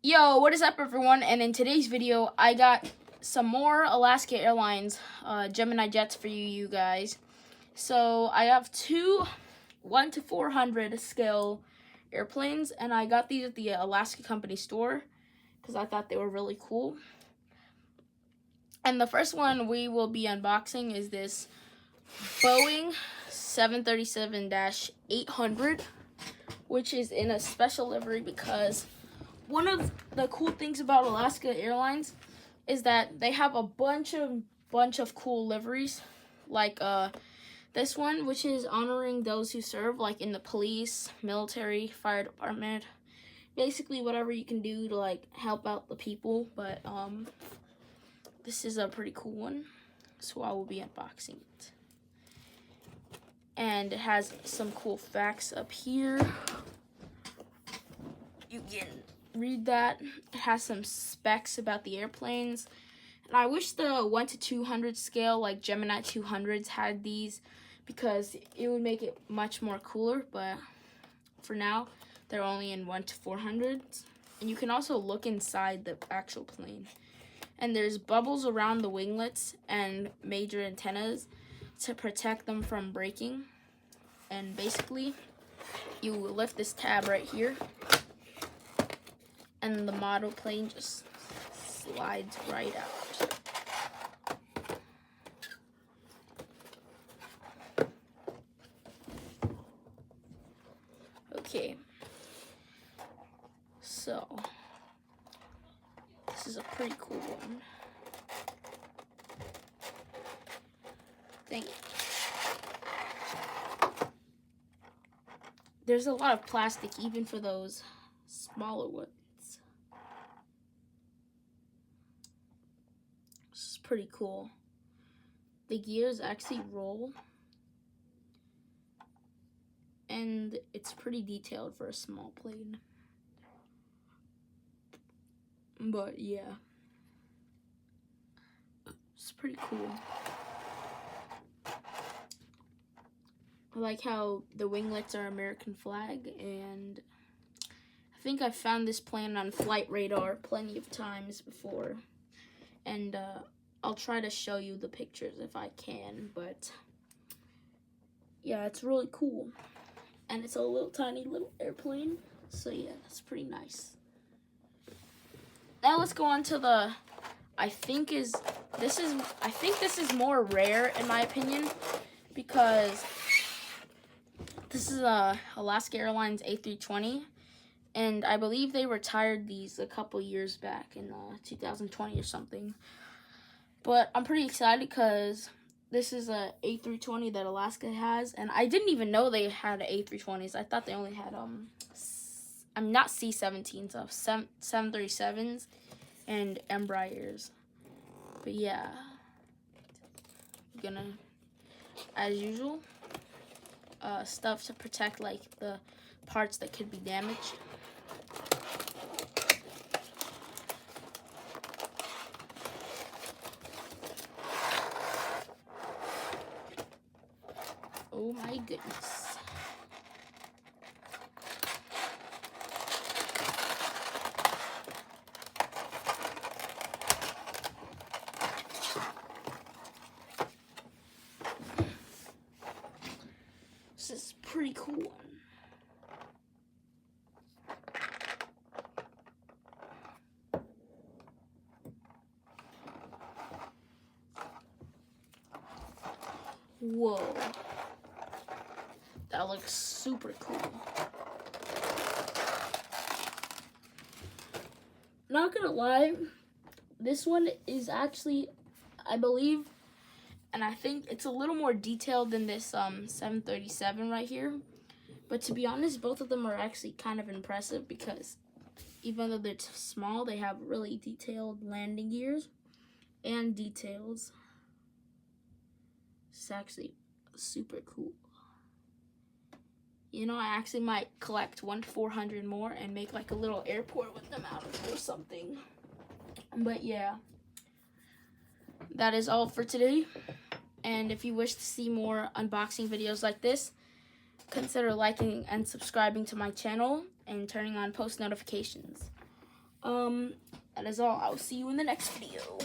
Yo, what is up everyone? And in today's video, I got some more Alaska Airlines Gemini jets for you guys. So I have two 1 to 400 scale airplanes, and I got these at the Alaska company store because I thought they were really cool. And the first one we will be unboxing is this Boeing 737-800, which is in a special livery because one of the cool things about Alaska Airlines is that they have a bunch of cool liveries, like this one, which is honoring those who serve, like in the police, military, fire department, basically whatever you can do to like help out the people. But this is a pretty cool one, so I will be unboxing it. And it has some cool facts up here. You can read that. It has some specs about the airplanes. And I wish the 1 to 200 scale, like Gemini 200s, had these because it would make it much more cooler. But for now, they're only in 1 to 400s. And you can also look inside the actual plane. And there's bubbles around the winglets and major antennas to protect them from breaking. And basically, you lift this tab right here, and the model plane just slides right out. Okay, so this is a pretty cool one. Thank you. There's a lot of plastic even for those smaller ones. This is pretty cool. The gears actually roll, and it's pretty detailed for a small plane. But yeah, it's pretty cool. I like how the winglets are American flag, and I think I've found this plane on flight radar plenty of times before, and I'll try to show you the pictures if I can. But yeah, it's really cool, and it's a little tiny little airplane, so yeah, that's pretty nice. Now let's go on to the I think this is more rare in my opinion, because this is a Alaska Airlines A320, and I believe they retired these a couple years back in 2020 or something. But I'm pretty excited because this is a A320 that Alaska has, and I didn't even know they had A320s. I thought they only had not C-17s, 737s and Embraers. But yeah, gonna, as usual, stuff to protect like the parts that could be damaged. Oh my goodness. This is a pretty cool one. Whoa. That looks super cool. Not gonna lie, this one is actually, I believe, and I think it's a little more detailed than this 737 right here. But to be honest, both of them are actually kind of impressive because even though they're small, they have really detailed landing gears and details. It's actually super cool. You know, I actually might collect 1 to 400 more and make like a little airport with them out or something. But yeah, that is all for today. And if you wish to see more unboxing videos like this, consider liking and subscribing to my channel and turning on post notifications. That is all. I'll see you in the next video.